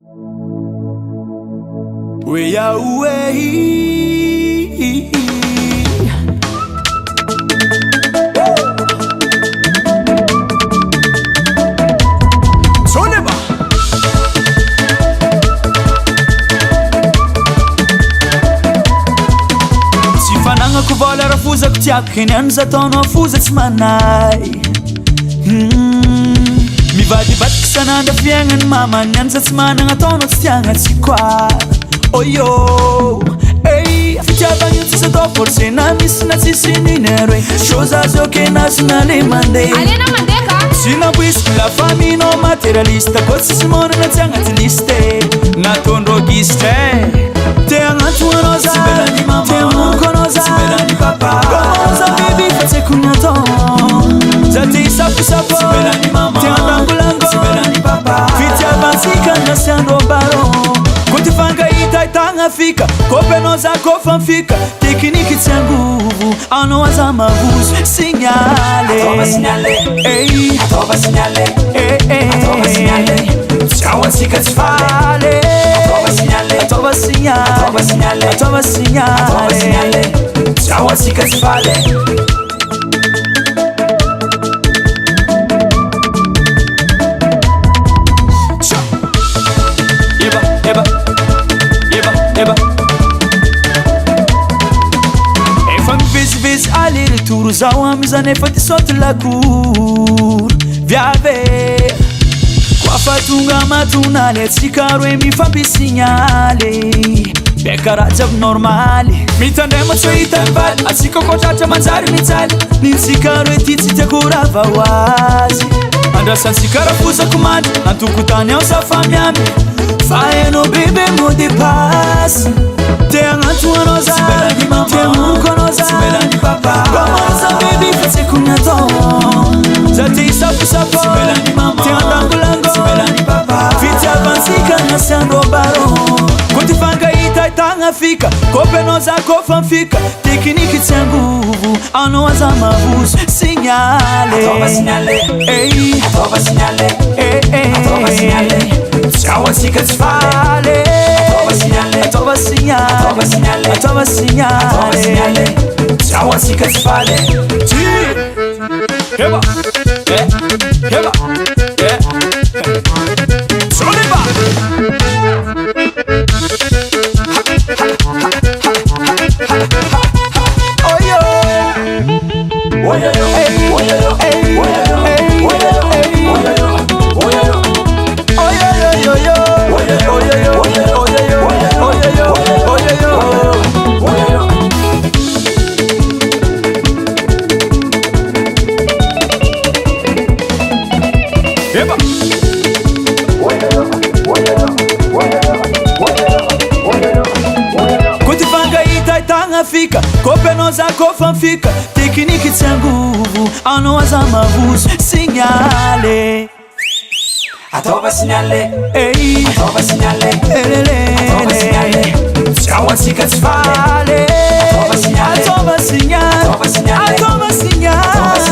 We are away. Soneba. Tsy fananako vola raha fozako tiako keniany zataonao foza tsy manay. Mivadibadiky sanandra fiaignany mamany any za tsy managna ataonao tsy tiagna tsy koa. Oh yo, hey, fitiavagna io tsisy atao forcé na misy na tsisy ninero e. Chose azy ok nazy na le mandeha. Alena mandeha ka? Tsy namboisiko la famille no matérialiste koa tsisy monana tsy agnaty liste. Nataondrô gistre te agnato anao za, te amonoko anao za, comment za biby fa tsy haiko ny atao. Za te hisafosapo, te andangolango, fitiavansika na sy andro baron. Koa ty fangahita itagna fika, kôpenao za kofa mifika. Tekniky tsy angovo, anao aza maroso. Signale, atova signale, ey, atova signale, atova signale. Ciao antsika tsy faly. Atova signale, atova signale, atova signale, atova signale, atova signale. Ciao antsika tsy faly. Efa mivezivezy aller-retour zaho amizany efa ty saute lacour viave. Koa fa tonga matonaly atsika roe mifampisignaly. Beka raha jiaby normaly mitandrema tsy hita mivaly. Atsika koa tratra manjary mijaly. Nintsika roe ty tsy tiako rava ho azy. Andrasantsika raha fozako mandry antoko tany ao safa miamy. Fa hainao bebe mot de passe. Te agnato anao za, te amonoko anao za, comment za baby fa tsy haiko ny atao. Za te hisafosapo, te andangolango, fitiavansika na sy andro baron. Koa ty fangahita itagna fika, kôpenao za kofa mifika. Tekniky tsy angovo, anao aza maroso. Signale, atova signale, ey, atova signale, atova signale. Ciao antsika tsy faly. Atova signale, atova signale, atova signale, atova atova signale. signale. Ciao antsika tsy faly. Heba, heba, Soneba. Oh yo, Oh yo yo, hey, oh yo yo, hey, oh yo yo, hey, oh yo yo, hey. oh yo yo, oh yo yo. Oh yo yo yo yo, oh yo yo, oh yo yo, oh yo yo, oh yo yo, oh yo yo. Heba. Koa ty fangahita itagna fika, kôpenao za kofa mifika. Tekniky tsy angovo, anao aza maroso. Signale, Atova signale, ey, atova signale, atova elelele. signale. Ciao antsika tsy faly. Fale, Atova signale, atova signale, atova signale, atova signale.